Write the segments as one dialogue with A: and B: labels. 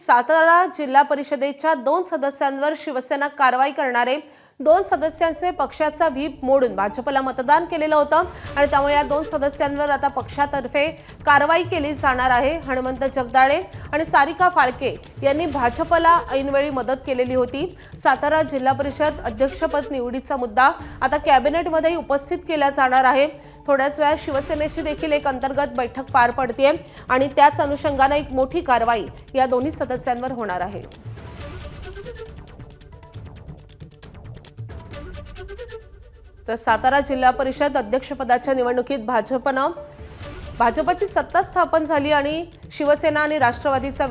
A: सातारा जिल्हा परिषदेच्या 2 सदस्यांवर शिवसेना कारवाई करणारे 2 सदस्यांचे पक्षाचा व्हीप मोडून भाजपला मतदान केलेलं होतं आणि त्यामुळे या 2 सदस्यांवर आता पक्षातर्फे कारवाई केली जाणार आहे। हनुमंत जगदाळे आणि सारिका फाळके यांनी भाजपला ऐनवेळी मदत केलेली होती। सातारा जिल्हा परिषद अध्यक्षपद निवडीचा मुद्दा आता कॅबिनेटमध्ये उपस्थित केला जाणार आहे। थोड्याच वेळात शिवसेनेची देखील एक अंतर्गत बैठक पार पडते आणि त्याच अनुषंगाने एक मोठी कारवाई या दोन्ही सदस्यांवर होणार आहे। तर सातारा जिल्हा परिषद अध्यक्षपदाच्या निवडणुकीत भाजपची सत्ता स्थापन झाली आणि शिवसेना आणि राष्ट्रवादीचा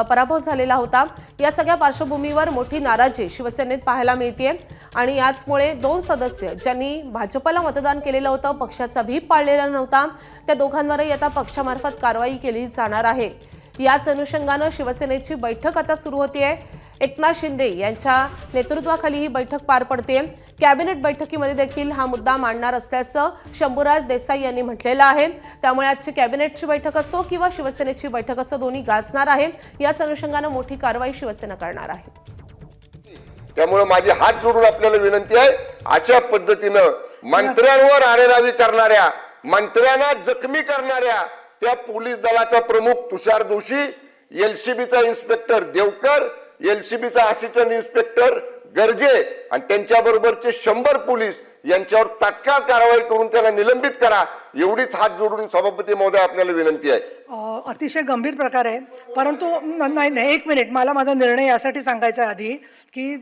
A: पराभव झालेला होता। या सगळ्या पार्श्वभूमीवर मोठी नाराजी शिवसेनेत पाहायला मिळते आणि याचमुळे 2 सदस्य ज्यांनी भाजपला मतदान केलेलं होतं, पक्षाचा व्हीप पाळलेला नव्हता, त्या दोघांवरही आता पक्षामार्फत कारवाई केली जाणार आहे। याच अनुषंगाने शिवसेनेची बैठक आता सुरू होतीये। एकनाथ शिंदे यांच्या नेतृत्वाखाली ही बैठक पार पडते। कॅबिनेट बैठकीमध्ये देखील हा मुद्दा मांडणार असल्याचं शंभूराज देसाई यांनी म्हटलेलं आहे। त्यामुळे आजची कॅबिनेटची बैठक असो किंवा शिवसेनेची बैठक असो, दोन्ही गाजणार आहे। याच अनुषंगाने मोठी कारवाई शिवसेना करणार आहे।
B: त्यामुळे माझी हात जोडून आपल्याला विनंती आहे, अशा पद्धतीनं मंत्र्यांवर आरेरावी करणाऱ्या, मंत्र्यांना जखमी करणाऱ्या त्या पोलीस दलाचा प्रमुख तुषार दोशी, एलसीबीचा इन्स्पेक्टर देवकर, एलसीबीचा असिस्टंट इन्स्पेक्टर गर्जे आणि त्यांच्याबरोबरचे 100 पोलीस यांच्यावर तात्काळ कारवाई करून त्याला निलंबित करा, एवढीच हात जोडून सभापती महोदय आपल्याला विनंती आहे।
C: अतिशय गंभीर प्रकार आहे, परंतु नाही, एक मिनिट, मला माझा निर्णय यासाठी सांगायचा आहे आधी की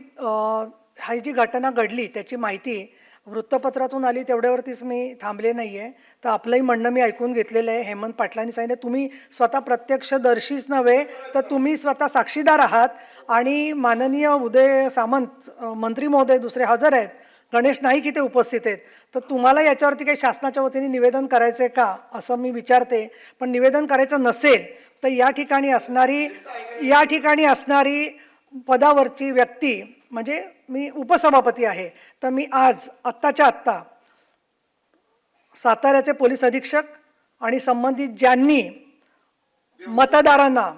C: ही जी घटना घडली त्याची माहिती वृत्तपत्रातून आली, तेवढ्यावरतीच मी थांबले नाहीये। तर आपलंही म्हणणं मी ऐकून घेतलेलं आहे। हेमंत पाटलांनी सांगितलं, तुम्ही स्वतः प्रत्यक्षदर्शीच नव्हे तर तुम्ही स्वतः साक्षीदार आहात आणि माननीय उदय सामंत मंत्री महोदय दुसरे हजर आहेत, गणेश नाईक इथे उपस्थित आहेत। तर तुम्हाला याच्यावरती काही शासनाच्या वतीने निवेदन करायचं आहे का असं मी विचारते। पण निवेदन करायचं नसेल तर या ठिकाणी असणारी पदावरची व्यक्ती म्हणजे मी उपसभापती आहे, तर मी आज आत्ताच्या आत्ता साताऱ्याचे पोलीस अधीक्षक आणि संबंधित ज्यांनी मतदारांना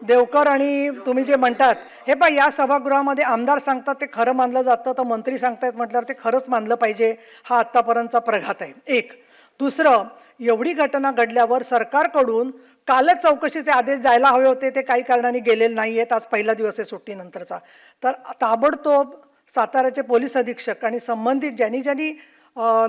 C: देवकर आणि तुम्ही जे म्हणतात, हे पहा, या सभागृहामध्ये आमदार सांगतात ते खरं मानलं जातं, तर मंत्री सांगतायत म्हटल्यावर ते खरंच मानलं पाहिजे। हा आत्तापर्यंतचा प्रघात आहे एक। दुसरं, एवढी घटना घडल्यावर सरकारकडून कालच चौकशीचे आदेश जायला हवे होते, ते काही कारणाने गेलेले नाही आहेत। आज पहिला दिवस आहे सुट्टीनंतरचा। तर ताबडतोब साताऱ्याचे पोलीस अधीक्षक आणि संबंधित ज्यांनी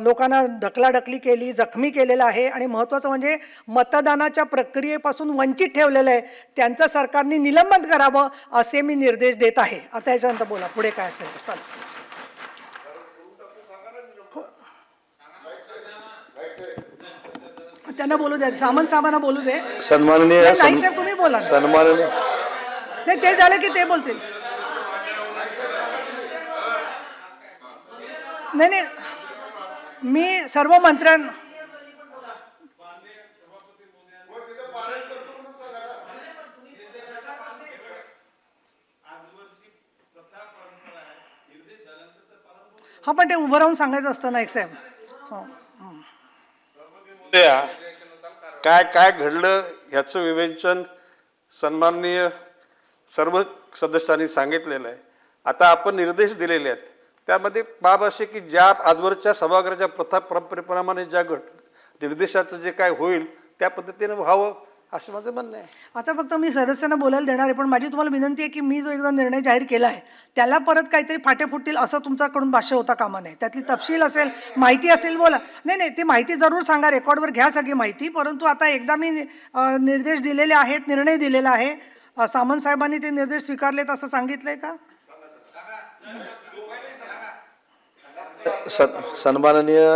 C: लोकांना ढकलाढकली केली, जखमी केलेलं आहे आणि महत्त्वाचं म्हणजे मतदानाच्या प्रक्रियेपासून वंचित ठेवलेलं आहे, त्यांचं सरकारने निलंबन करावं असे मी निर्देश देत आहे। आता याच्यानंतर बोला पुढे काय असेल तर चालेल। त्यांना बोलू द्या, सामंत साहेबांना बोलू दे।
B: सन्माननीय
C: नाईक साहेब तुम्ही बोला।
B: सन्माननीय
C: नाही, ते झालं की ते बोलतील। नाही, मी सर्व मंत्र्यांना हा, पण ते उभं राहून सांगायचं असतं नाईक साहेब।
D: काय घडलं ह्याचं विवेचन सन्माननीय सर्व सदस्यांनी सांगितलेलं आहे। आता आपण निर्देश दिलेले आहेत, त्यामध्ये बाब असे की ज्या आजवरच्या सभागृहाच्या प्रथा परंपरेप्रमाणे ज्या निर्देशाचं जे काय होईल त्या पद्धतीने व्हावं असं माझं म्हणणं आहे।
C: आता फक्त मी सदस्यांना बोलायला देणार आहे, पण माझी तुम्हाला विनंती आहे की मी जो एकदा निर्णय जाहीर केला आहे त्याला परत काहीतरी फाटे फुटतील असं तुमच्याकडून भाष्य होता कामा नये। त्यातली तपशील असेल, माहिती असेल, बोला। नाही, ती माहिती जरूर सांगा, रेकॉर्डवर घ्या सगळी माहिती, परंतु आता एकदा मी निर्देश दिलेले आहेत, निर्णय दिलेला आहे। सामंत साहेबांनी ते निर्देश स्वीकारलेत असं सांगितलंय का?
E: सन्माननीय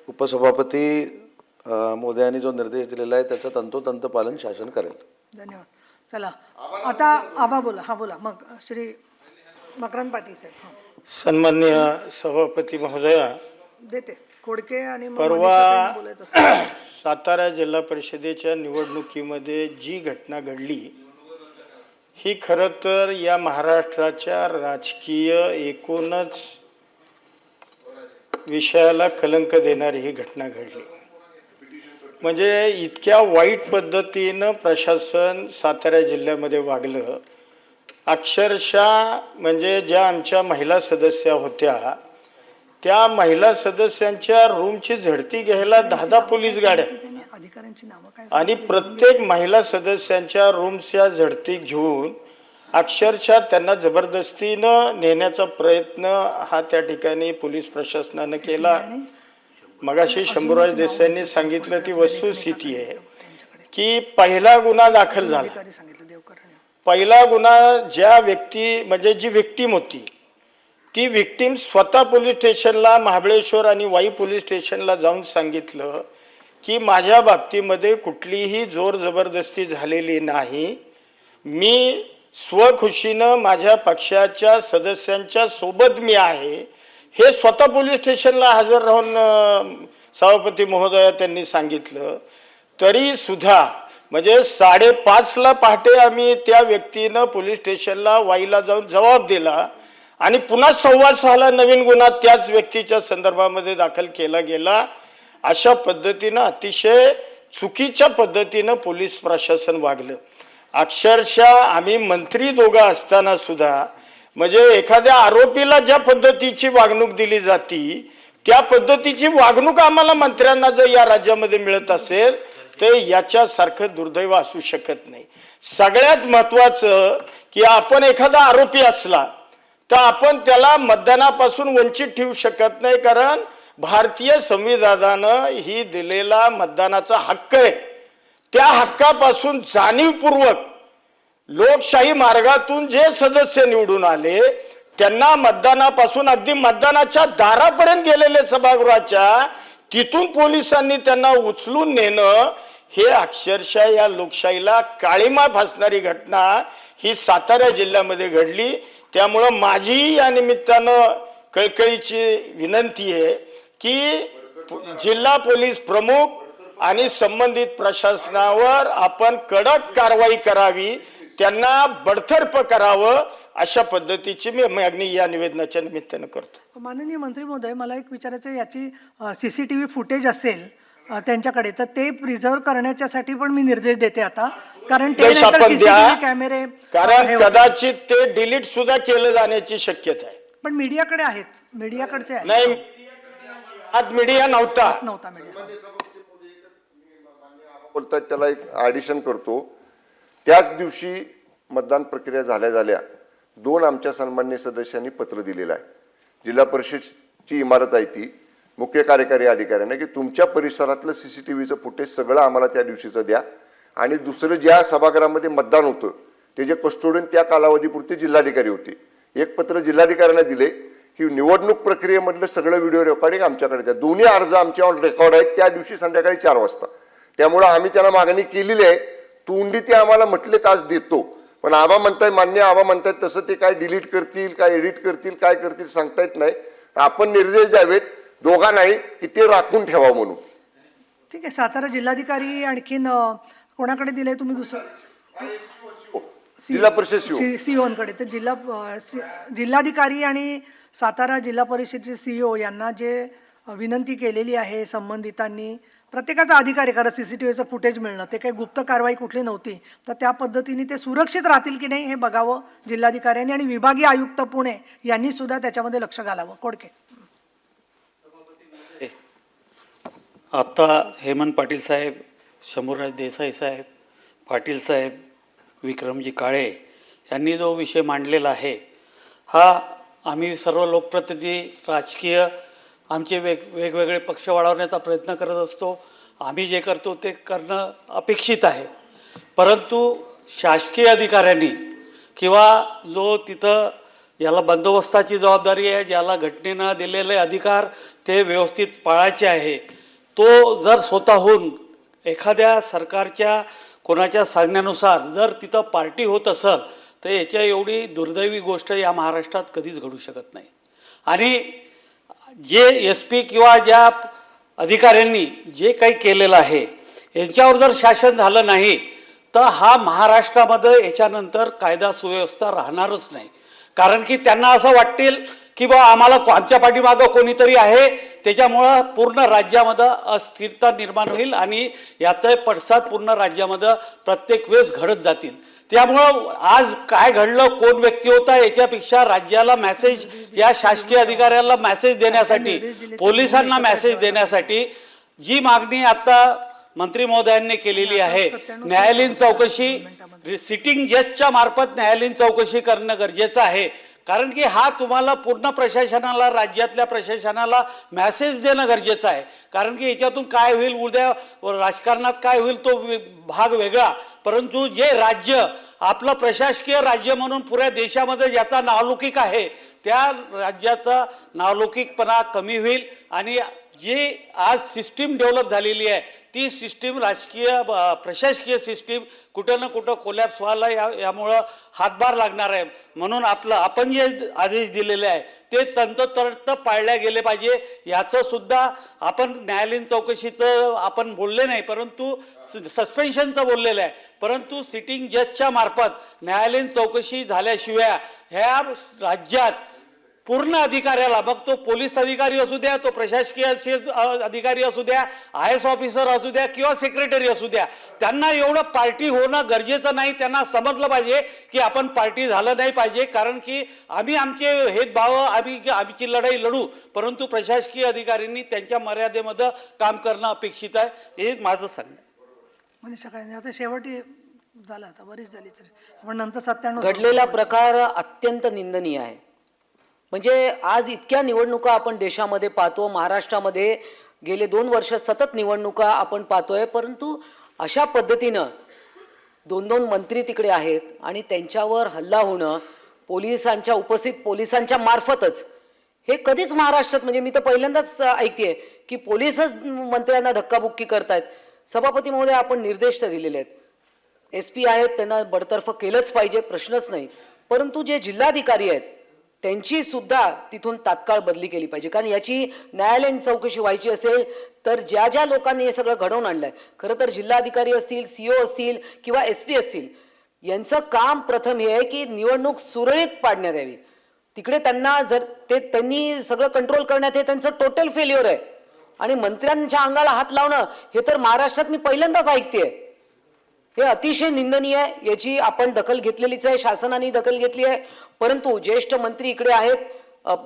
E: उपसभापती महोदयांनी जो निर्देश दिलेला आहे त्याचं तंतोतंत पालन शासन करेल।
C: धन्यवाद। चला आता आबा बोला। हा बोला, मग श्री मकरंद पाटील साहेब।
F: सन्माननीय सभापती महोदया,
C: देते खोडके आणि
F: परवा सातारा जिल्हा परिषदेच्या निवडणुकीमध्ये जी घटना घडली ही खरं तर या महाराष्ट्राच्या राजकीय एकूणच विषयाला कलंक देणारी ही घटना घडली। म्हणजे इतक्या वाईट पद्धतीनं प्रशासन सातारा जिल्ह्यामध्ये वागलं. अक्षरशः म्हणजे ज्या आमच्या महिला सदस्य होत्या त्या महिला सदस्यांच्या रूमची झडती घ्यायला 10 पोलीस गाड्या
C: अधिकाऱ्यांची नावं काय
F: आणि प्रत्येक महिला सदस्यांच्या रूमच्या झडती घेऊन अक्षरशः त्यांना जबरदस्तीनं नेण्याचा प्रयत्न हा त्या ठिकाणी पोलीस प्रशासनानं केला. मगाशी शंभूराज देसाईंनी सांगितलं ती वस्तुस्थिती आहे की पहिला गुन्हा दाखल झाला.
C: सांगितलं देवकरांनी.
F: पहिला गुन्हा ज्या व्यक्ती म्हणजे जी विक्टीम होती ती विक्टीम स्वतः पोलीस स्टेशनला महाबळेश्वर आणि वाई पोलीस स्टेशनला जाऊन सांगितलं की माझ्या बाबतीमध्ये कुठलीही जोर जबरदस्ती झालेली नाही. मी स्वखुशीनं माझ्या पक्षाच्या सदस्यांच्या सोबत मी आहे हे स्वतः पोलीस स्टेशनला हजर राहून सभापती महोदया त्यांनी सांगितलं. तरी सुद्धा म्हणजे 5:30ला पहाटे आम्ही त्या व्यक्तीनं पोलीस स्टेशनला वाईला जाऊन जबाब दिला आणि पुन्हा 6:15ला नवीन गुन्हा त्याच व्यक्तीच्या संदर्भामध्ये दाखल केला गेला. अशा पद्धतीनं अतिशय चुकीच्या पद्धतीनं पोलीस प्रशासन वागलं. अक्षरशः आम्ही मंत्री दोघं असताना सुद्धा म्हणजे एखाद्या आरोपीला ज्या पद्धतीची वागणूक दिली जाती त्या पद्धतीची वागणूक आम्हाला मंत्र्यांना जर या राज्यामध्ये मिळत असेल तर याच्यासारखं दुर्दैव असू शकत नाही. सगळ्यात महत्त्वाचं की आपण एखादा आरोपी असला तर आपण त्याला मतदानापासून वंचित ठेवू शकत नाही, कारण भारतीय संविधानानं ही दिलेला मतदानाचा हक्क आहे. त्या हक्कापासून जाणीवपूर्वक लोकशाही मार्गातून जे सदस्य निवडून आले त्यांना मतदानापासून अगदी मतदानाच्या दारापर्यंत गेलेले सभागृहाच्या तिथून पोलिसांनी त्यांना उचलून नेणं हे अक्षरशः या लोकशाहीला काळीमा फासणारी घटना ही सातारा जिल्ह्यामध्ये घडली. त्यामुळं माझी या निमित्तानं कळकळीची विनंती आहे की जिल्हा पोलीस प्रमुख आणि संबंधित प्रशासनावर आपण कडक कारवाई करावी, त्यांना बडतर्फ करावं अशा पद्धतीची मी मागणी या निवेदनाच्या निमित्तानं करतो.
C: माननीय मंत्री महोदय, मला एक विचारायचं आहे, याची CCTV फुटेज असेल त्यांच्याकडे तर ते प्रिझर्व करण्याच्यासाठी पण मी निर्देश देते आता, कारण ते नंतर
F: आपण द्या,
C: CCTV कॅमेरे
F: कारण कदाचित ते डिलीट सुद्धा केलं जाण्याची शक्यता आहे.
C: पण मीडियाकडे आहेत, मीडियाकडचे आहे.
F: नाही, आज मीडिया नव्हता.
C: मीडिया
B: बोलतात त्याला एक ॲडिशन करतो. त्याच दिवशी मतदान प्रक्रिया झाल्या 2 आमच्या सन्माननीय सदस्यांनी पत्र दिलेलं आहे. जिल्हा परिषदची इमारत आहे ती मुख्य कार्यकारी अधिकाऱ्यांना की तुमच्या परिसरातलं CCTVचं फुटेज सगळं आम्हाला त्या दिवशीचं द्या आणि दुसरं ज्या सभागृहामध्ये मतदान होतं त्याचे कस्टोडियन त्या कालावधीपुरते जिल्हाधिकारी होते. एक पत्र जिल्हाधिकाऱ्यांना दिले की निवडणूक प्रक्रियेमधलं सगळं व्हिडिओ रेकॉर्डिंग आमच्याकडे द्या. दोन्ही अर्ज आमच्या ऑन रेकॉर्ड आहेत त्या दिवशी संध्याकाळी 4 वाजता. त्यामुळं आम्ही त्यांना मागणी केलेली आहे. तोंडी ते आम्हाला म्हटले तास देतो, पण आबा म्हणताय, मान्य आबा म्हणतायत तसं ते काय डिलीट करतील, काय एडिट करतील, काय करतील सांगता येत नाही. आपण निर्देश द्यावेत दोघांनाही की ते राखून ठेवा म्हणून.
C: ठीक आहे. सातारा जिल्हाधिकारी आणखीन कोणाकडे दिले तुम्ही? दुसरं
B: जिल्हा परिषद
C: सीओकडे. तर जिल्हाधिकारी आणि सातारा जिल्हा परिषदेचे CEO यांना जे विनंती केलेली आहे संबंधितांनी, प्रत्येकाचा अधिकार आहे कारण CCTVचं फुटेज मिळणं, ते काही गुप्त कारवाई कुठली नव्हती, तर त्या पद्धतीने ते सुरक्षित राहतील की नाही हे बघावं जिल्हाधिकाऱ्यांनी आणि विभागीय आयुक्त पुणे यांनी सुद्धा त्याच्यामध्ये लक्ष घालावं. कोडके.
G: आत्ता हेमंत पाटील साहेब, शंभूराज देसाई साहेब, पाटील साहेब, विक्रमजी काळे यांनी जो विषय मांडलेला आहे हा आम्ही सर्व लोकप्रतिनिधी राजकीय आमचे वेगवेगळे पक्ष वाढवण्याचा प्रयत्न करत असतो. आम्ही जे करतो ते करणं अपेक्षित आहे, परंतु शासकीय अधिकाऱ्यांनी किंवा जो तिथं याला बंदोबस्ताची जबाबदारी आहे, ज्याला घटनेनं दिलेले अधिकार ते व्यवस्थित पाळायचे आहे, तो जर स्वतःहून एखाद्या सरकारच्या कोणाच्या सांगण्यानुसार जर तिथं पार्टी होत असेल तर याच्या एवढी दुर्दैवी गोष्ट या महाराष्ट्रात कधीच घडू शकत नाही. आणि जे SP किंवा ज्या अधिकाऱ्यांनी जे काही केलेलं आहे यांच्यावर जर शासन झालं नाही तर हा महाराष्ट्रामध्ये याच्यानंतर कायदा सुव्यवस्था राहणारच नाही. कारण की त्यांना असं वाटतील की बा आम्हाला आमच्या पाठीमागं कोणीतरी आहे, त्याच्यामुळं पूर्ण राज्यामध्ये अस्थिरता निर्माण होईल आणि याचा पडसाद पूर्ण राज्यामध्ये प्रत्येक वेळेस घडत जातील. त्यामुळं आज काय घडलं, कोण व्यक्ती होता, याच्यापेक्षा राज्याला मेसेज, या शासकीय अधिकाऱ्याला मेसेज देण्यासाठी, पोलिसांना मेसेज देण्यासाठी जी मागणी आता मंत्री महोदयांनी केलेली आहे, न्यायालयीन चौकशी सिटिंग जजच्या मार्फत न्यायालयीन चौकशी करणं गरजेचं आहे. कारण की हा तुम्हाला पूर्ण प्रशासनाला, राज्यातल्या प्रशासनाला मेसेज देणं गरजेचं आहे. कारण की याच्यातून काय होईल, उद्या राजकारणात काय होईल तो भाग वेगळा, परंतु जे राज्य आपलं प्रशासकीय राज्य म्हणून पुऱ्या देशामध्ये ज्याचा नावलौकिक आहे, त्या राज्याचा नावलौकिकपणा कमी होईल आणि जी आज सिस्टीम डेव्हलप झालेली आहे ती सिस्टीम, राजकीय प्रशासकीय सिस्टीम कुठं ना कुठं कोलॅप्स व्हायला यामुळं हातभार लागणार आहे. म्हणून आपण जे आदेश दिलेले आहे ते तंतोतंत पाळल्या गेले पाहिजे. याचं सुद्धा आपण न्यायालयीन चौकशीचं आपण बोलले नाही, परंतु सस्पेन्शनचं बोललेलं आहे. परंतु सिटिंग जजच्या मार्फत न्यायालयीन चौकशी झाल्याशिवाय ह्या राज्यात पूर्ण अधिकाऱ्याला, मग तो पोलीस अधिकारी असू द्या, तो प्रशासकीय अधिकारी असू द्या, IAS ऑफिसर असू द्या किंवा सेक्रेटरी असू द्या, त्यांना एवढं पार्टी होणं गरजेचं नाही. त्यांना समजलं पाहिजे की आपण पार्टी झालं नाही पाहिजे, कारण की आम्ही आमचे भेदभाव, आमची लढाई लढू, परंतु प्रशासकीय अधिकाऱ्यांनी त्यांच्या मर्यादेमध्ये काम करणं अपेक्षित आहे. हे माझं सांगणं.
C: मनीषा काय नाही, आता शेवटी झालं, आता बरीच झाली तरी पण नंतर 97
H: घडलेला प्रकार अत्यंत निंदनीय आहे. म्हणजे आज इतक्या निवडणुका आपण देशामध्ये पाहतो, महाराष्ट्रामध्ये गेले 2 वर्ष सतत निवडणुका आपण पाहतोय, परंतु अशा पद्धतीनं 2-2 मंत्री तिकडे आहेत आणि त्यांच्यावर हल्ला होणं पोलिसांच्या उपस्थित पोलिसांच्या मार्फतच, हे कधीच महाराष्ट्रात, म्हणजे मी तर पहिल्यांदाच ऐकतेय की पोलीसच मंत्र्यांना धक्काबुक्की करतायत. सभापती महोदय, आपण निर्देश तर दिलेले आहेत, SP आहेत, त्यांना बडतर्फ केलंच पाहिजे, प्रश्नच नाही. परंतु जे जिल्हाधिकारी आहेत त्यांची सुद्धा तिथून तात्काळ बदली केली पाहिजे. कारण याची न्यायालयीन चौकशी व्हायची असेल तर ज्या ज्या लोकांनी हे सगळं घडवून आणलंय, खरं तर जिल्हाधिकारी असतील, CO असतील किंवा SP असतील, यांचं काम प्रथम हे आहे की निवडणूक सुरळीत पाडण्यात यावी. तिकडे त्यांना जर त्यांनी सगळं कंट्रोल करण्यात, हे त्यांचं टोटल फेल्युअर आहे. आणि मंत्र्यांच्या अंगाला हात लावणं हे तर महाराष्ट्रात मी पहिल्यांदाच ऐकतेय. हे अतिशय निंदनीय आहे. याची आपण दखल घेतलेलीच आहे, शासनाने दखल घेतली आहे. परंतु ज्येष्ठ मंत्री इकडे आहेत,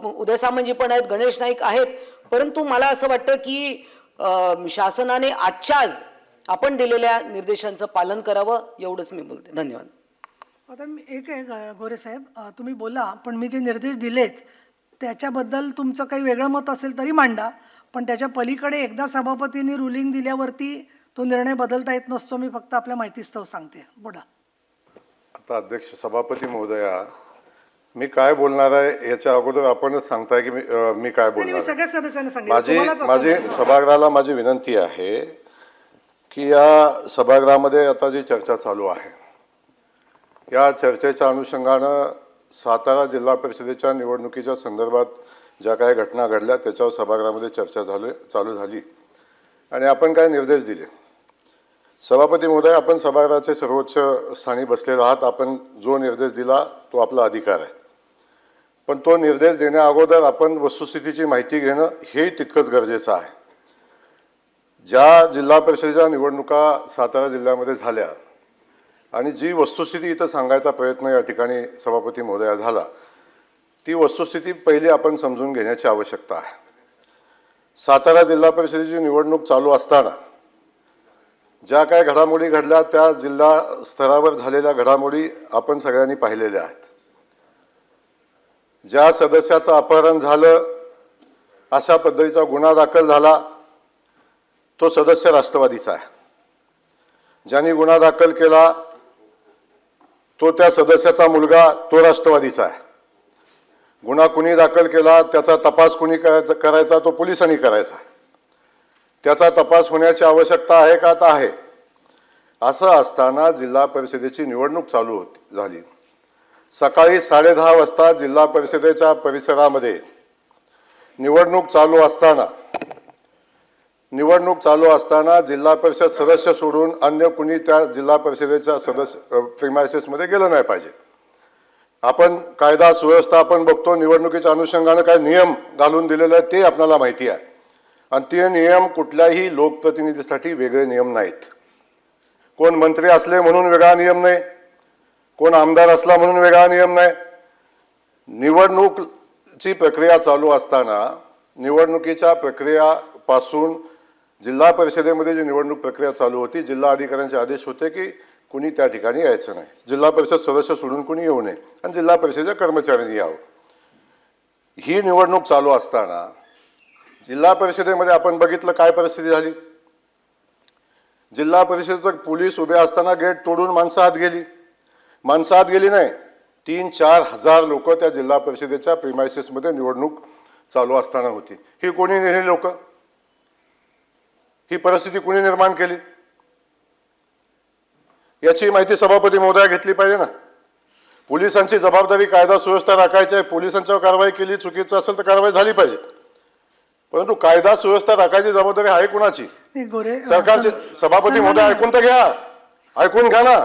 H: उदय सामंतजी पण आहेत, गणेश नाईक आहेत, परंतु मला असं वाटतं की शासनाने आजच्या आज आपण दिलेल्या निर्देशांचं पालन करावं, एवढंच मी बोलते. धन्यवाद.
C: आता एक आहे गोरे साहेब, तुम्ही बोला, पण मी जे निर्देश दिलेत त्याच्याबद्दल तुमचं काही वेगळं मत असेल तरी मांडा, पण त्याच्या पलीकडे एकदा सभापतींनी रुलिंग दिल्यावरती तो निर्णय बदलता येत नसतो. मी फक्त आपल्या माहितीस्तव सांगते. बोला.
I: आता अध्यक्ष सभापती महोदया, मी काय बोलणार आहे याच्या अगोदर आपणच सांगताय की मी काय बोलणार आहे.
C: सगळ्या सदस्यांना सांगितलं.
I: माझी सभागृहाला माझी विनंती आहे की या सभागृहामध्ये आता जी चर्चा चालू आहे, या चर्चेच्या अनुषंगानं सातारा जिल्हा परिषदेच्या निवडणुकीच्या संदर्भात ज्या काही घटना घडल्या त्याच्यावर सभागृहामध्ये चर्चा चालू झाली आणि आपण काय निर्देश दिले. सभापती महोदय, आपण सभागृहाचे सर्वोच्च स्थानी बसलेले आहात, आपण जो निर्देश दिला तो आपला अधिकार आहे, पण तो निर्देश देण्या अगोदर आपण वस्तुस्थितीची माहिती घेणं हे तितकंच गरजेचं आहे. ज्या जिल्हा परिषदेच्या निवडणुका सातारा जिल्ह्यामध्ये झाल्या आणि जी वस्तुस्थिती इथं सांगायचा प्रयत्न या ठिकाणी सभापती महोदया झाला, ती वस्तुस्थिती पहिली आपण समजून घेण्याची आवश्यकता आहे. सातारा जिल्हा परिषदेची निवडणूक चालू असताना ज्या काय घडामोडी घडल्या त्या जिल्हा स्तरावर झालेल्या घडामोडी आपण सगळ्यांनी पाहिलेल्या आहेत. ज्या सदस्याचं अपहरण झालं, अशा पद्धतीचा गुन्हा दाखल झाला, तो सदस्य राष्ट्रवादीचा आहे. ज्यांनी गुन्हा दाखल केला तो त्या सदस्याचा मुलगा, तो राष्ट्रवादीचा आहे. गुन्हा कुणी दाखल केला त्याचा तपास कुणी करायचा, तो पोलिसांनी करायचा. त्याचा तपास होण्याची आवश्यकता आहे का? आता आहे. असं असताना जिल्हा परिषदेची निवडणूक चालू झाली. सकाळी 10:30 वाजता जिल्हा परिषदेच्या परिसरामध्ये निवडणूक चालू असताना जिल्हा परिषद सदस्य सोडून अन्य कुणी त्या जिल्हा परिषदेच्या प्रिमायसेसमध्ये गेलं नाही पाहिजे. आपण कायदा सुव्यवस्था आपण बघतो, निवडणुकीच्या अनुषंगानं काय नियम घालून दिलेले आहेत ते आपल्याला माहिती आहे. आणि ते नियम कुठल्याही लोकप्रतिनिधीसाठी वेगळे नियम नाहीत. कोण मंत्री असले म्हणून वेगळा नियम नाही, कोण आमदार असला म्हणून वेगळा नियम नाही. निवडणूकची प्रक्रिया चालू असताना निवडणुकीच्या प्रक्रियापासून जिल्हा परिषदेमध्ये जी निवडणूक प्रक्रिया चालू होती, जिल्हा अधिकाऱ्यांचे आदेश होते की कुणी त्या ठिकाणी यायचं नाही, जिल्हा परिषद सदस्य सोडून कुणी येऊ नये आणि जिल्हा परिषदेच्या कर्मचाऱ्यांनी यावं. ही निवडणूक चालू असताना जिल्हा परिषदेमध्ये आपण बघितलं काय परिस्थिती झाली. जिल्हा परिषदेचं पोलीस उभे असताना गेट तोडून माणसं आत गेली. माणसं आत गेली नाही, 3-4 हजार लोक त्या जिल्हा परिषदेच्या प्रिमायसेसमध्ये निवडणूक चालू असताना होती. ही कोणी नेली लोक? ही परिस्थिती कोणी निर्माण केली? याची माहिती सभापती महोदया घेतली पाहिजे ना. पोलिसांची जबाबदारी कायदा सुव्यवस्था राखायची आहे. पोलिसांच्यावर कारवाई केली, चुकीचं असेल तर कारवाई झाली पाहिजे. परंतु कायदा सुव्यवस्था राखायची जबाबदारी आहे कुणाची?
C: गोरे
I: सरकारचे सभापती महोदय ऐकून तर घ्या, ऐकून घ्या ना.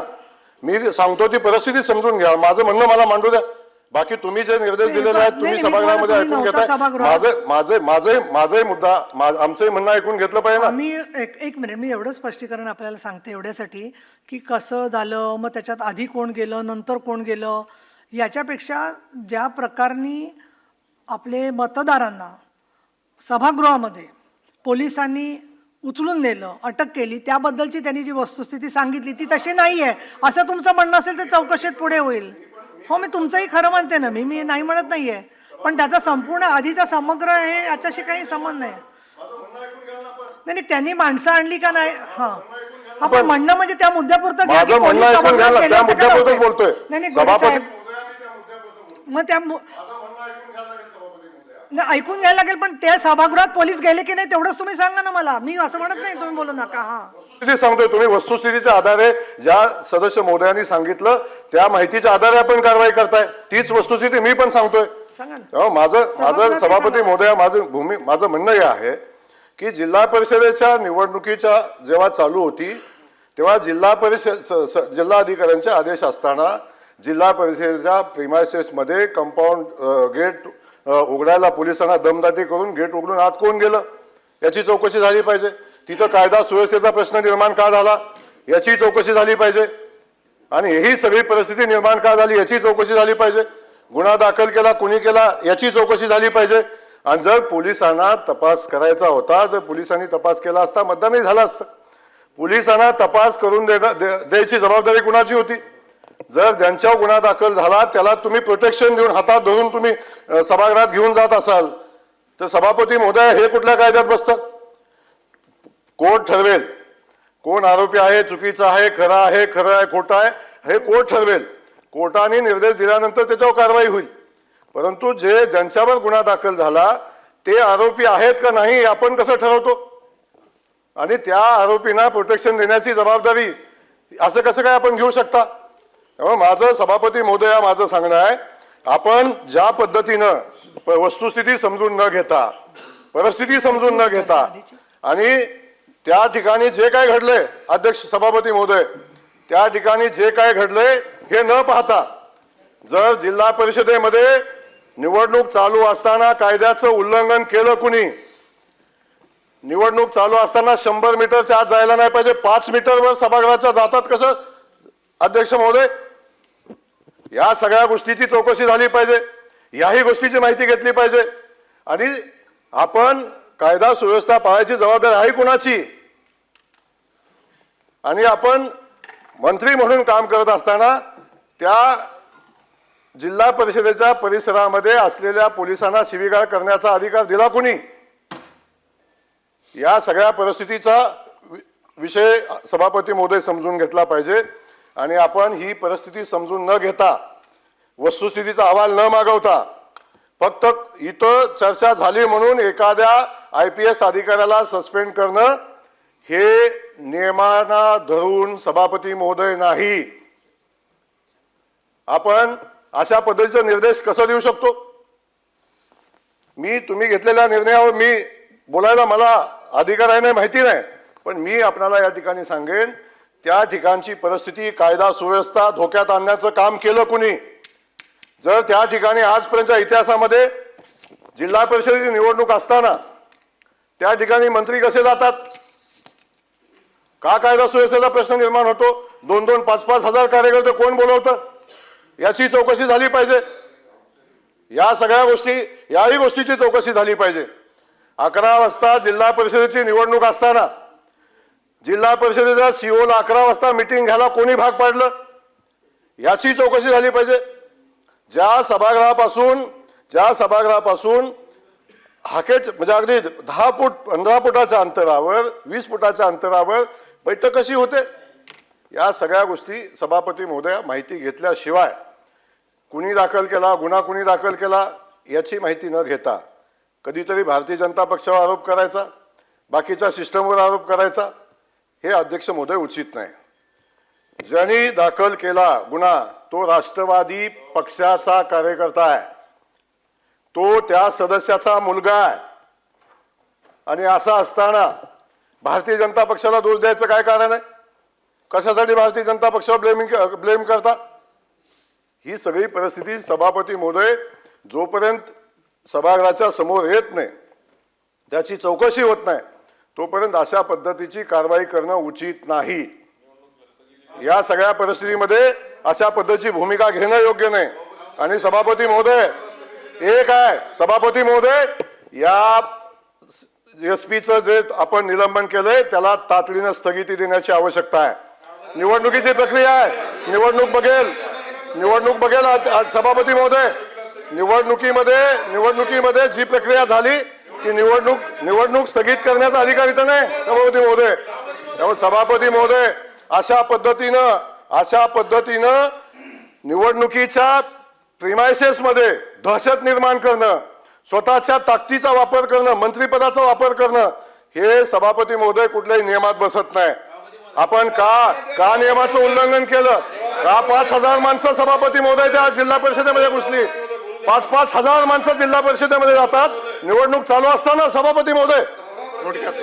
I: मी सांगतो ती परिस्थिती समजून घ्या. माझं म्हणणं मला मांडू द्या. बाकी तुम्ही जे निर्देश दिलेले आहेत तुम्ही सभागृहामध्ये ऐकून घेताय. माझाही मुद्दा आमचंही म्हणणं ऐकून घेतलं पाहिजे ना.
C: मी एक मिनिट, मी एवढं स्पष्टीकरण आपल्याला सांगते एवढ्यासाठी की कसं झालं, मग त्याच्यात आधी कोण गेलं नंतर कोण गेलं, याच्यापेक्षा ज्या प्रकाराने आपले मतदारांना सभागृहामध्ये पोलिसांनी उचलून नेलं, अटक केली, त्याबद्दलची त्यांनी जी वस्तुस्थिती सांगितली ती तशी नाही आहे असं तुमचं म्हणणं असेल तर चौकशीत पुढे होईल. हो, मी तुमचंही खरं म्हणते ना, मी नाही म्हणत नाहीये, पण त्याचा संपूर्ण आधीचा समग्र हे याच्याशी काही संबंध नाही. नाही, त्यांनी माणसं आणली का नाही, हा आपण म्हणणं म्हणजे त्या मुद्द्यापुरतं घ्या की
I: माझं म्हणणं
C: पोलीस
I: ऐकून घ्या ना,
C: सभागृहात
I: त्या
C: गेले होते का
I: मुद्द्यापुरतंच
C: नव्हते?
I: बोलतोय.
C: नाही गोरे
I: सभापती
C: साहेब, मग त्या नाही, ऐकून घ्यायला लागेल, पण त्या सभागृहात पोलीस गेले की नाही तेवढंच तुम्ही सांगा ना मला. मी असं म्हणत नाही, तुम्ही बोलू नका. हा,
I: वस्तुस्थिती सांगतोय. तुम्ही वस्तुस्थितीच्या आधारे ज्या सदस्य महोदयांनी सांगितलं त्या माहितीच्या आधारे आपण कारवाई करताय. तीच वस्तुस्थिती मी पण सांगतोय.
C: सांगा ना.
I: तेव्हा माझं सभापती महोदया माझं म्हणणं हे आहे की जिल्हा परिषदेच्या निवडणुकीच्या जेव्हा चालू होती तेव्हा जिल्हा अधिकाऱ्यांचे आदेश असताना जिल्हा परिषदेच्या प्रिमायसेसमध्ये कंपाऊंड गेट उघडायला पोलिसांना दमदाटी करून गेट उघडून आत कोण गेलं याची चौकशी झाली पाहिजे. तिथं कायदा सुव्यवस्थेचा प्रश्न निर्माण का झाला याची चौकशी झाली पाहिजे. आणि ही सगळी परिस्थिती निर्माण का झाली याची चौकशी झाली पाहिजे. गुन्हा दाखल केला कोणी केला याची चौकशी झाली पाहिजे. आणि जर पोलिसांना तपास करायचा होता, जर पोलिसांनी तपास केला असता मतदानही झालं असतं. पोलिसांना तपास करून द्यायची जबाबदारी कुणाची होती? जर ज्यांच्यावर गुन्हा दाखल झाला त्याला तुम्ही प्रोटेक्शन देऊन हातात धरून तुम्ही सभागृहात घेऊन जात असाल तर सभापती महोदय हे कुठल्या कायद्यात बसतं? कोर्ट ठरवेल कोण आरोपी आहे, चुकीचा आहे, खरं आहे, खोटं आहे, हे कोर्ट ठरवेल. कोर्टाने निर्देश दिल्यानंतर त्याच्यावर कारवाई होईल. परंतु ज्यांच्यावर गुन्हा दाखल झाला ते आरोपी आहेत का नाही आपण कसं ठरवतो? आणि त्या आरोपींना प्रोटेक्शन देण्याची जबाबदारी असं कसं काय आपण घेऊ शकता? त्यामुळे माझं सभापती महोदया माझं सांगणं आहे, आपण ज्या पद्धतीनं वस्तुस्थिती समजून न घेता, परिस्थिती समजून न घेता आणि त्या ठिकाणी जे काय घडलंय, अध्यक्ष सभापती महोदय, त्या ठिकाणी जे काय घडलंय हे न पाहता जर जिल्हा परिषदेमध्ये निवडणूक चालू असताना कायद्याचं उल्लंघन केलं कुणी, निवडणूक चालू असताना 100 मीटरच्या आत जायला नाही पाहिजे, 5 मीटरवर सभागृहाच्या जातात कसं अध्यक्ष महोदय? या सगळ्या गोष्टीची चौकशी झाली पाहिजे. याही गोष्टीची माहिती घेतली पाहिजे. आणि आपण कायदा सुव्यवस्था पाळायची जबाबदारी आहे कुणाची? आणि आपण मंत्री म्हणून काम करत असताना त्या जिल्हा परिषदेच्या परिसरामध्ये असलेल्या पोलिसांना शिवीगाळ करण्याचा अधिकार दिला कुणी? या सगळ्या परिस्थितीचा विषय सभापती महोदय समजून घेतला पाहिजे. आणि आपण ही परिस्थिती समजून न घेता, वस्तुस्थितीचा अहवाल न मागवता, फक्त इथं चर्चा झाली म्हणून एखाद्या IPS अधिकाऱ्याला सस्पेंड करणं हे नियमांना धरून सभापती महोदय नाही. आपण अशा पद्धतीचा निर्देश कसा देऊ शकतो? तुम्ही घेतलेल्या निर्णयावर मी बोलायला मला अधिकार आहे नाही माहिती नाही, पण मी आपल्याला या ठिकाणी सांगेन त्या ठिकाणची परिस्थिती, कायदा सुव्यवस्था धोक्यात आणण्याचं काम केलं कुणी जर त्या ठिकाणी आजपर्यंतच्या इतिहासामध्ये जिल्हा परिषदेची निवडणूक असताना त्या ठिकाणी मंत्री कसे जातात, का कायदा सुव्यवस्थेचा प्रश्न निर्माण होतो, 2-2, 5-5 हजार कार्यकर्ते कोण बोलवतं, याची चौकशी झाली पाहिजे. या सगळ्या गोष्टी, याही गोष्टीची चौकशी झाली पाहिजे. 11 वाजता जिल्हा परिषदेची निवडणूक असताना जिल्हा परिषदेच्या सीओला 11 वाजता मिटिंग घ्यायला कोणी भाग पाडलं, याची चौकशी झाली पाहिजे. ज्या सभागृहापासून हाकेच म्हणजे अगदी 10 फूट 15 फुटाच्या अंतरावर 20 फुटाच्या अंतरावर बैठक कशी होते, या सगळ्या गोष्टी सभापती महोदया माहिती घेतल्याशिवाय कुणी दाखल केला, गुन्हा कुणी दाखल केला याची माहिती न घेता कधीतरी भारतीय जनता पक्षावर आरोप करायचा, बाकीच्या सिस्टमवर आरोप करायचा, हे अध्यक्ष महोदय उचित नाही. ज्यांनी दाखल केला गुन्हा तो राष्ट्रवादी पक्षाचा कार्यकर्ता आहे, तो त्या सदस्याचा मुलगा आहे. आणि असं असताना भारतीय जनता पक्षाला दोष द्यायचं काय कारण आहे? कशासाठी भारतीय जनता पक्षावर ब्लेम करता? ही सगळी परिस्थिती सभापती महोदय जोपर्यंत सभागृहाच्या समोर येत नाही, त्याची चौकशी होत नाही, तोपर्यंत अशा पद्धतीची कारवाई करणं उचित नाही. या सगळ्या परिस्थितीमध्ये अशा पद्धतीची भूमिका घेणं योग्य नाही. आणि सभापती महोदय एक आहे, सभापती महोदय या एसपीचं जे आपण निलंबन केलंय त्याला तातडीनं स्थगिती देण्याची आवश्यकता आहे. निवडणुकीची प्रक्रिया आहे, निवडणूक बघेल सभापती महोदय. निवडणुकीमध्ये जी प्रक्रिया झाली ती निवडणूक स्थगित करण्याचा अधिकार इथं नाही सभापती महोदय. त्यामुळे सभापती महोदय अशा पद्धतीनं निवडणुकीच्या प्रिमायसेस मध्ये दहशत निर्माण करणं, स्वतःच्या ताकदीचा वापर करणं, मंत्रिपदाचा वापर करणं, हे सभापती महोदय कुठल्याही नियमात बसत नाही. आपण का नियमाचं उल्लंघन केलं? का 5,000 माणसं सभापती महोदयाच्या जिल्हा परिषदेमध्ये घुसली? 5-5 हजार माणसं जिल्हा परिषदेमध्ये जातात निवडणूक चालू असताना सभापती महोदय.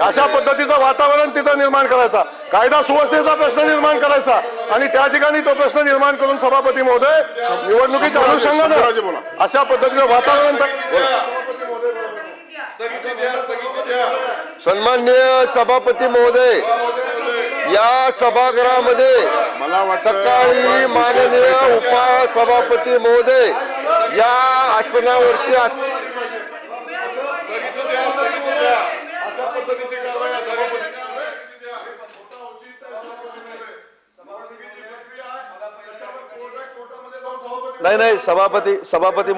I: अशा पद्धतीचं वातावरण तिथं निर्माण करायचा, कायदा सुव्यवस्थेचा प्रश्न निर्माण करायचा आणि त्या ठिकाणी तो प्रश्न निर्माण करून सभापती महोदय निवडणुकीच्या अनुषंगाने अशा पद्धतीचं वातावरण.
B: सन्माननीय सभापती महोदय, या सभागृहामध्ये सकाळी माननीय उपसभापती महोदय या आसनावरती
E: नाही सभापती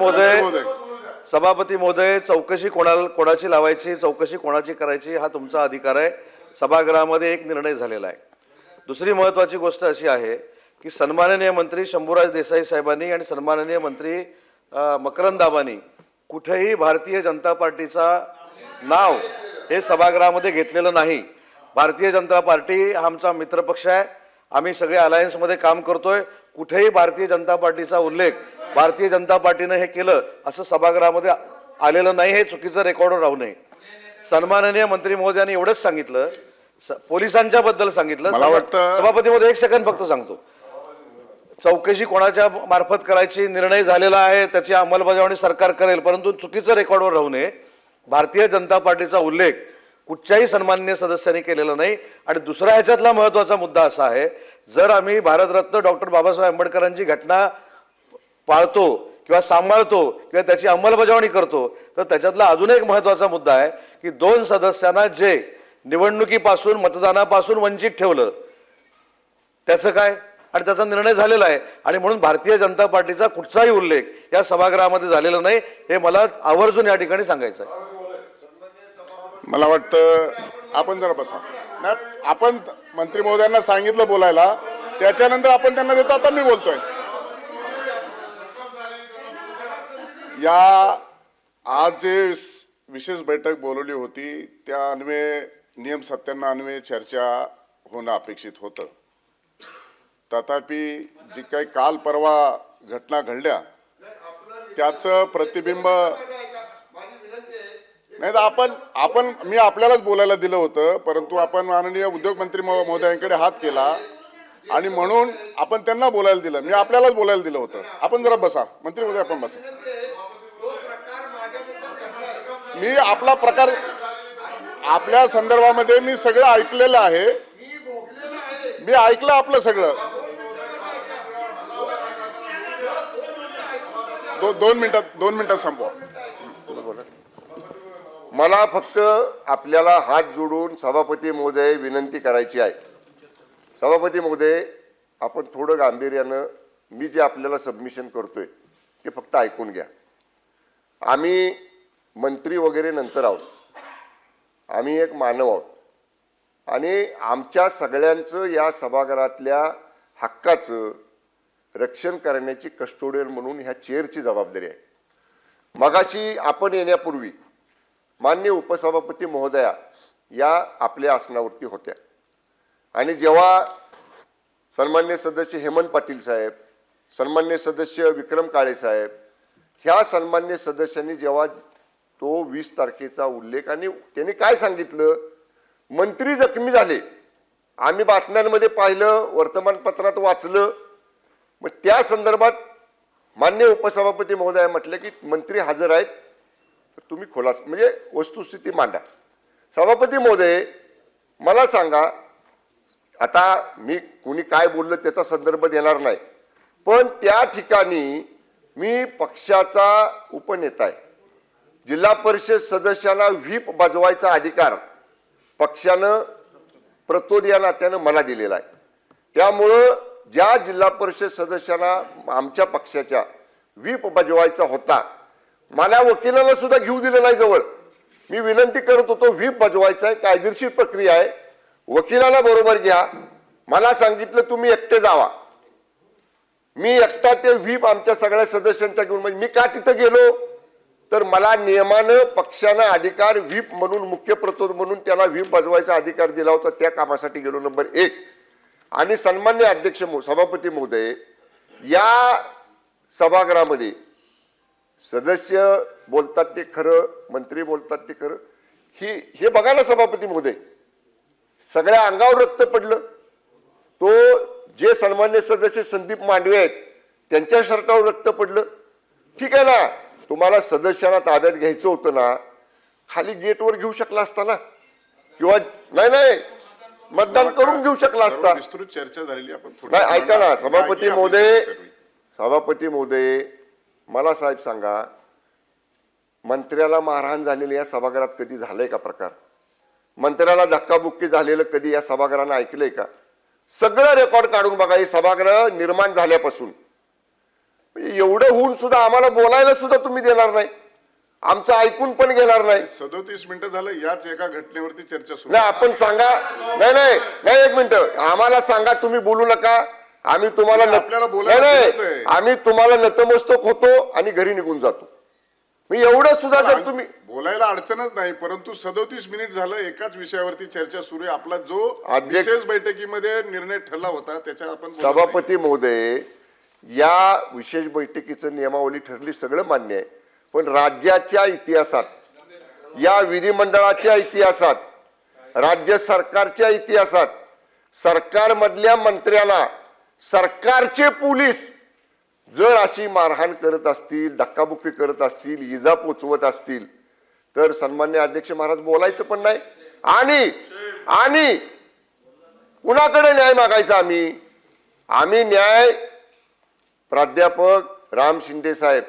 E: महोदय चौकशी कोणाची लावायची, चौकशी कोणाची करायची हा तुमचा अधिकार आहे. सभागृहामध्ये एक निर्णय झालेला आहे. दुसरी महत्त्वाची गोष्ट अशी आहे की सन्माननीय मंत्री शंभूराज देसाई साहेबांनी आणि सन्माननीय मंत्री मकरंद आबांनी कुठेही भारतीय जनता पार्टीचा नाव हे सभागृहामध्ये घेतलेलं नाही. भारतीय जनता पार्टी हा आमचा मित्रपक्ष आहे, आम्ही सगळे अलायन्समध्ये काम करतोय. कुठेही भारतीय जनता पार्टीचा उल्लेख भारतीय जनता पार्टीनं हे केलं असं सभागृहामध्ये आलेलं नाही. हे चुकीचं रेकॉर्डवर राहू नये. सन्माननीय मंत्री महोदयांनी एवढंच सांगितलं, पोलिसांच्या बद्दल सांगितलं.
I: मला वाटतं
E: सभापती महोदय एक सेकंड फक्त सांगतो. चौकशी कोणाच्या मार्फत करायची निर्णय झालेला आहे, त्याची अंमलबजावणी सरकार करेल, परंतु चुकीचं रेकॉर्डवर राहू नये. भारतीय जनता पार्टीचा उल्लेख कुठच्याही सन्माननीय सदस्यांनी केलेला नाही. आणि दुसरा ह्याच्यातला महत्त्वाचा मुद्दा असा आहे, जर आम्ही भारतरत्न डॉक्टर बाबासाहेब आंबेडकरांची घटना पाळतो किंवा सांभाळतो किंवा त्याची अंमलबजावणी करतो, तर त्याच्यातला अजून एक महत्त्वाचा मुद्दा आहे की 2 सदस्यांना जे निवडणुकीपासून मतदानापासून वंचित ठेवलं त्याचं काय, आणि त्याचा निर्णय झालेला आहे. आणि म्हणून भारतीय जनता पार्टीचा कुठचाही उल्लेख या सभागृहामध्ये झालेला नाही, हे मला आवर्जून या ठिकाणी सांगायचं आहे.
I: मला वाटतं आपण जरा बसा. आपण मंत्री महोदयांना सांगितलं बोलायला, त्याच्यानंतर आपण त्यांना देतो. आता मी बोलतोय. या आज जे विशेष बैठक बोलवली होती त्या अन्वये नियम 97 अन्वये चर्चा होणं अपेक्षित होतं. तथापि जी काही काल परवा घटना घडल्या त्याचं प्रतिबिंब नाही तर मी आपल्यालाच बोलायला दिलं होतं, परंतु आपण माननीय उद्योगमंत्री महोदयांकडे हात केला
J: आणि म्हणून आपण त्यांना बोलायला दिलं. मी आपल्यालाच बोलायला दिलं होतं. आपण जरा बसा मंत्री महोदय, आपण बसा. मी आपला प्रकार आपल्या संदर्भामध्ये मी सगळं ऐकलेलं आहे. मी ऐकलं आपलं सगळं. 2 मिनिटात संपवा.
B: मला फक्त आपल्याला हात जोडून सभापती महोदय विनंती करायची आहे. सभापती महोदय, आपण थोडं गांभीर्यानं मी जे आपल्याला सबमिशन करतोय ते फक्त ऐकून घ्या. आम्ही मंत्री वगैरे नंतर आहोत, आम्ही एक मानव आहोत आणि आमच्या सगळ्यांचं या सभागृहातल्या हक्काचं रक्षण करण्याची कस्टोडियन म्हणून ह्या चेअरची जबाबदारी आहे. मगाशी आपण येण्यापूर्वी माननीय उपसभापती महोदया या आपल्या आसनावरती होत्या आणि जेव्हा सन्मान्य सदस्य हेमंत पाटील साहेब, सन्मान्य सदस्य विक्रम काळे साहेब, ह्या सन्मान्य सदस्यांनी जेव्हा तो 20 तारखेचा उल्लेख आणि त्यांनी काय सांगितलं, मंत्री जखमी झाले, आम्ही बातम्यांमध्ये पाहिलं, वर्तमानपत्रात वाचलं. मग त्या संदर्भात माननीय उपसभापती महोदय म्हटले की मंत्री हजर आहेत, तर तुम्ही खुलासा म्हणजे वस्तुस्थिती मांडा. सभापती महोदय, मला सांगा, आता मी कुणी काय बोललं त्याचा संदर्भ देणार नाही, पण त्या ठिकाणी मी पक्षाचा उपनेता आहे. जिल्हा परिषद सदस्यांना व्हीप बजवायचा अधिकार पक्षानं प्रतोद या नात्यानं मला दिलेला आहे. त्यामुळं ज्या जिल्हा परिषद सदस्यांना आमच्या पक्षाच्या व्हीप बजवायचा होता, मला वकिलाला सुद्धा घेऊ दिलं नाही जवळ. मी विनंती करत होतो, व्हीप बजवायचा आहे, कायदेशीर प्रक्रिया आहे, वकिलाला बरोबर घ्या. मला सांगितलं तुम्ही एकटे जावा. मी एकटा ते व्हीप आमच्या सगळ्या सदस्यांचा घेऊन, म्हणजे मी का तिथं गेलो, तर मला नियमानं पक्षानं अधिकार व्हीप म्हणून, मुख्य प्रतोद म्हणून त्याला व्हीप बजवायचा अधिकार दिला होता. त्या कामासाठी गेलो. नंबर 1. आणि सन्मान्य अध्यक्ष सभापती महोदय, या सभागृहामध्ये सदस्य बोलतात ते खरं, मंत्री बोलतात ते खरं, हे बघा ना सभापती महोदय, सगळ्या अंगावर रक्त पडलं. तो जे सन्मान्य सदस्य संदीप मांडवे आहेत त्यांच्या शर्टावर रक्त पडलं. ठीक आहे ना, तुम्हाला सदस्यांना ताब्यात घ्यायचं होतं ना, खाली गेटवर घेऊ शकला असता ना, किंवा नाही मतदान करून घेऊ शकला असता.
J: विस्तृत चर्चा झालेली. आपण
B: नाही, ऐका ना सभापती महोदय, मला साहेब सांगा, मंत्र्याला मारहाण झालेली या सभागृहात कधी झालंय का प्रकार? मंत्र्याला धक्काबुक्की झालेलं कधी या सभागृहानं ऐकलंय का? सगळं रेकॉर्ड काढून बघा. हे सभागृह निर्माण झाल्यापासून एवढं होऊन सुद्धा आम्हाला बोलायला सुद्धा तुम्ही देणार नाही, आमचं ऐकून पण घेणार नाही.
J: 37 मिनिटं झालं याच एका घटनेवरती चर्चा सुरू.
B: नाही, आपण सांगा. नाही 1 मिनिट, आम्हाला सांगा, तुम्ही बोलू नका. आम्ही तुम्हाला
J: आपल्याला बोलायचं आहे.
B: आम्ही तुम्हाला नतमस्तक होतो आणि घरी निघून जातो. मी एवढं सुद्धा जर तुम्ही
J: बोलायला अडचणच नाही, परंतु 37 मिनिट झालं एकाच विषयावरती चर्चा सुरू आहे. आपला जो विशेष बैठकीमध्ये निर्णय ठरला होता त्याच्या आपण
B: सभापती महोदय, या विशेष बैठकीचं नियमावली ठरली, सगळं मान्य आहे. पण राज्याच्या इतिहासात, या विधिमंडळाच्या इतिहासात, राज्य सरकारच्या इतिहासात सरकारमधल्या मंत्र्याला सरकारचे पोलीस जर अशी मारहाण करत असतील, धक्काबुक्की करत असतील, इजा पोचवत असतील, तर सन्मान्य अध्यक्ष महाराज बोलायचं पण नाही. आणि कुणाकडे न्याय मागायचा? आम्ही न्याय प्राध्यापक राम शिंदे साहेब,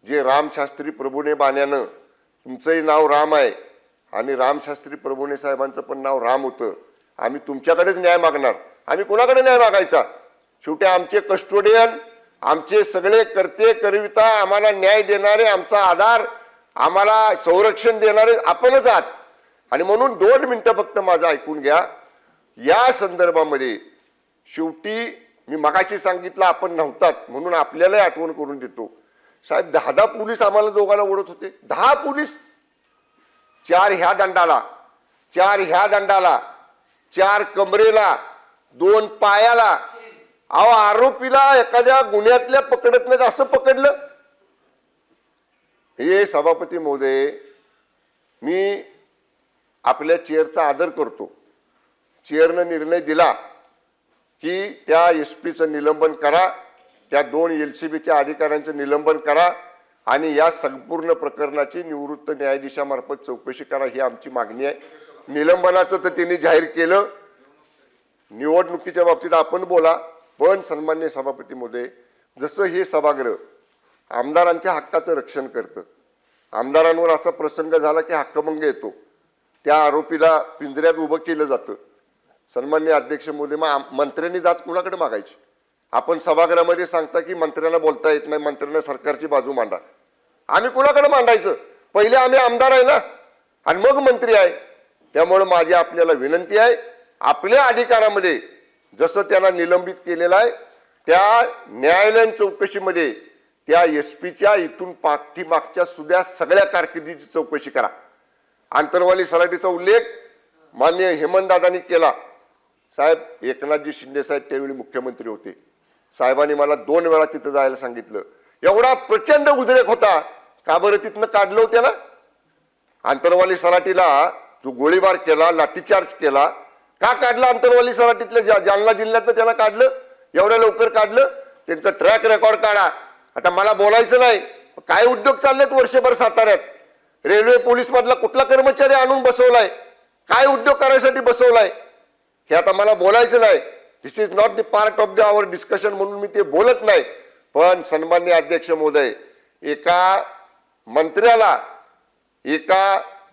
B: जे रामशास्त्री प्रभूने बाण्यानं, तुमचंही नाव राम आहे आणि रामशास्त्री प्रभूने साहेबांचं पण नाव राम होतं, आम्ही तुमच्याकडेच न्याय मागणार. आम्ही कुणाकडे न्याय मागायचा? शेवटी आमचे कस्टोडियन, आमचे सगळे करते करविता, आम्हाला न्याय देणारे, आमचा आधार, आम्हाला संरक्षण देणारे आपणच आहात. आणि म्हणून 2 मिनिटं फक्त माझं ऐकून घ्या. या संदर्भामध्ये शेवटी मी मगाशी सांगितलं, आपण नव्हतात म्हणून आपल्याला आठवण करून देतो. साहेब 10 पोलीस आम्हाला दोघांना ओढत होते. 10 पोलीस, 4 ह्या दंडाला, 4 ह्या दंडाला, 4 कमरेला, 2 पायाला. अहो, आरोपीला एखाद्या गुन्ह्यातल्या पकडत नाही असं पकडलं. हे सभापती महोदय, मी आपल्या चेअरचा आदर करतो. चेअरनं निर्णय दिला, की त्या SP चं निलंबन करा, त्या 2 LCBच्या अधिकाऱ्यांचं निलंबन करा आणि या संपूर्ण प्रकरणाची निवृत्त न्यायाधीशामार्फत चौकशी करा, ही आमची मागणी आहे. निलंबनाचं तर त्यांनी जाहीर केलं, निवडणुकीच्या बाबतीत आपण बोला, पण सन्मान्य सभापती महोदय, जसं हे सभागृह आमदारांच्या हक्काचं रक्षण करतं, आमदारांवर असा प्रसंग झाला की हक्कभंग येतो, त्या आरोपीला पिंजऱ्यात उभं केलं जातं. सन्मान्य अध्यक्ष महोदय, मग मंत्र्यांनी जात कुणाकडे मागायची? आपण सभागृहामध्ये सांगता की मंत्र्यांना बोलता येत नाही, मंत्र्यांना सरकारची बाजू मांडा. आम्ही कुणाकडे मांडायचं? पहिले आम्ही आमदार आहे ना, आणि मग मंत्री आहे. त्यामुळे माझी आपल्याला विनंती आहे, आपल्या अधिकारामध्ये जसं त्यांना निलंबित केलेलं आहे त्या न्यायालयीन चौकशीमध्ये त्या SP च्या इथून पाठीमागच्या सुद्धा सगळ्या कारकिर्दीची चौकशी करा. आंतरवाली सलाटीचा उल्लेख माननीय हेमंतदादांनी केला. साहेब, एकनाथजी शिंदे साहेब त्यावेळी मुख्यमंत्री होते, साहेबांनी मला 2 वेळा तिथं जायला सांगितलं. एवढा प्रचंड उद्रेक होता, का बरं तिथनं काढलं त्याला? आंतरवाली सलाटीला जो गोळीबार केला, लाठीचार्ज केला, का काढला आंतरवाली सलाटीतल्या जालना जिल्ह्यातनं त्याला काढलं? एवढ्या लवकर काढलं? त्यांचं ट्रॅक रेकॉर्ड काढा. आता मला बोलायचं नाही, काय उद्योग चाललेत वर्षभर साताऱ्यात? रेल्वे पोलीस मधला कुठला कर्मचारी आणून बसवलाय? काय उद्योग करायसाठी बसवलाय? हे आता मला बोलायचं नाही. This is not the part of the our discussion, म्हणून मी ते बोलत नाही. पण सन्मान्य अध्यक्ष महोदय, एका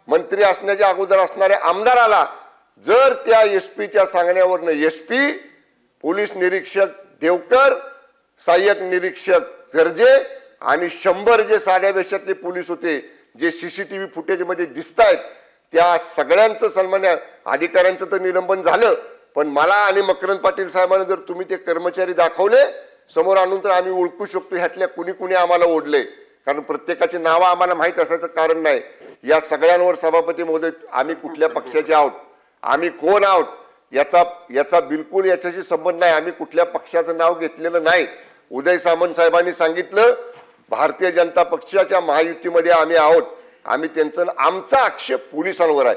B: मंत्री असण्याच्या अगोदर असणाऱ्या आमदाराला जर त्या SP च्या सांगण्यावरनं SP, पोलीस निरीक्षक देवकर, सहाय्यक निरीक्षक गर्जे आणि 100 जे साध्या वेशातले पोलीस होते, जे CCTV फुटेजमध्ये दिसत आहेत, त्या सगळ्यांचं सन्मान्य अधिकाऱ्यांचं तर निलंबन झालं, पण मला आणि मकरंद पाटील साहेबांना जर तुम्ही ते कर्मचारी दाखवले समोर आणून तर आम्ही ओळखू शकतो ह्यातल्या कुणी आम्हाला ओढले. कारण प्रत्येकाची नावं आम्हाला माहीत असायचं कारण नाही. या सगळ्यांवर सभापती महोदय, आम्ही कुठल्या पक्षाचे आहोत, आम्ही कोण आहोत याचा बिलकुल याच्याशी संबंध नाही. आम्ही कुठल्या पक्षाचं नाव घेतलेलं नाही. उदय सामंत साहेबांनी सांगितलं भारतीय जनता पक्षाच्या महायुतीमध्ये आम्ही आहोत. आम्ही त्यांचं, आमचा आक्षेप पोलिसांवर आहे,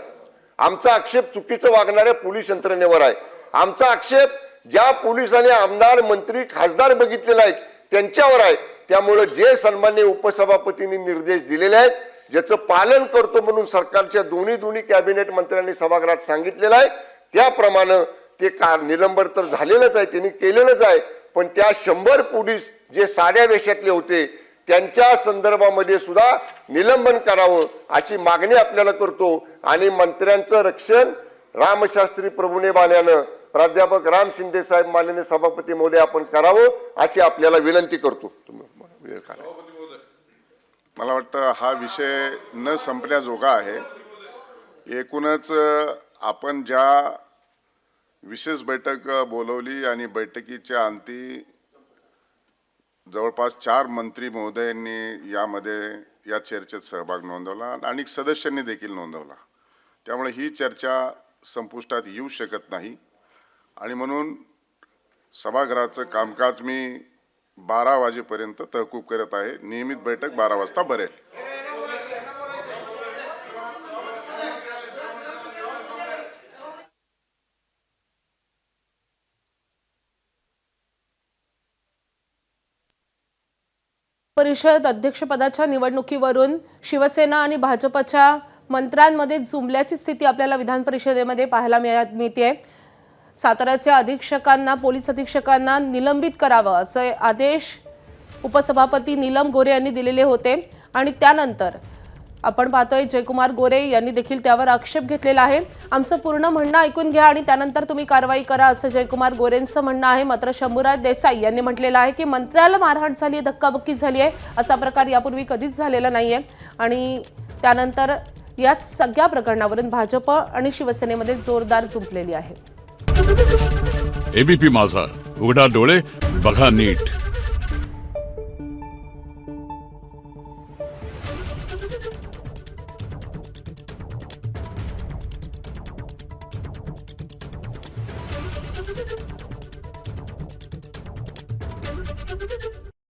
B: आमचा आक्षेप चुकीचं वागणाऱ्या पोलीस यंत्रणेवर आहे, आमचा आक्षेप ज्या पोलिसांनी आमदार, मंत्री, खासदार बघितलेला आहे त्यांच्यावर आहे. त्यामुळे जे सन्मान्य उपसभापतींनी निर्देश दिलेले आहेत, ज्याचं पालन करतो म्हणून सरकारच्या दोन्ही कॅबिनेट मंत्र्यांनी सभागृहात सांगितलेलं आहे, त्याप्रमाणे ते निलंबन तर झालेलंच आहे, त्यांनी केलेलंच आहे. पण त्या 100 पोलीस जे साध्या वेशातले होते त्यांच्या संदर्भामध्ये सुद्धा निलंबन करावं अशी मागणी आपल्याला करतो. आणि मंत्र्यांचं रक्षण रामशास्त्री प्रभूने बाण्यानं प्राध्यापक राम शिंदे साहेब माननीय सभापती महोदय आपण करावं अशी आपल्याला विनंती करतो.
J: मला वाटतं हा विषय न संपण्याजोगा आहे. एकूणच आपण ज्या विशेष बैठक बोलवली आणि बैठकीच्या अंती जवळपास 4 मंत्री महोदयांनी या चर्चेत सहभाग नोंदवला, अनेक सदस्यांनी देखील नोंदवला. त्यामुळे ही चर्चा संपुष्टात येऊ शकत नाही आणि म्हणून सभागृहाचं कामकाज मी 12 वाजेपर्यंत तहकूब करत आहे. नियमित बैठक 12 वाजता भरेल.
A: परिषद अध्यक्षपदाच्या निवडणुकीवरून शिवसेना आणि भाजपच्या मंत्र्यांमध्ये जुंपल्याची स्थिती आपल्याला विधान परिषदेमध्ये पाहायला मिळते. साताऱ्याच्या अधीक्षकांना, पोलीस अधीक्षकांना निलंबित करावं असे आदेश उपसभापती नीलम गोरे यांनी दिलेले होते आणि त्यानंतर आपण पाहतोय जयकुमार गोरे यांनी देखील त्यावर आक्षेप घेतलेला आहे. आमचं पूर्ण म्हणणं ऐकून घ्या आणि त्यानंतर तुम्ही कारवाई करा असं जयकुमार गोरेंचं म्हणणं आहे. मात्र शंभूराज देसाई यांनी म्हटलेलं आहे की मंत्र्याला मारहाण झाली आहे, धक्काबुक्की झाली आहे, असा प्रकार यापूर्वी कधीच झालेला नाहीये. आणि त्यानंतर या सगळ्या प्रकरणावरून भाजप आणि शिवसेनेमध्ये जोरदार जुंपलेली आहे.
K: एबीपी माझा, उघडा डोळे बघा नीट.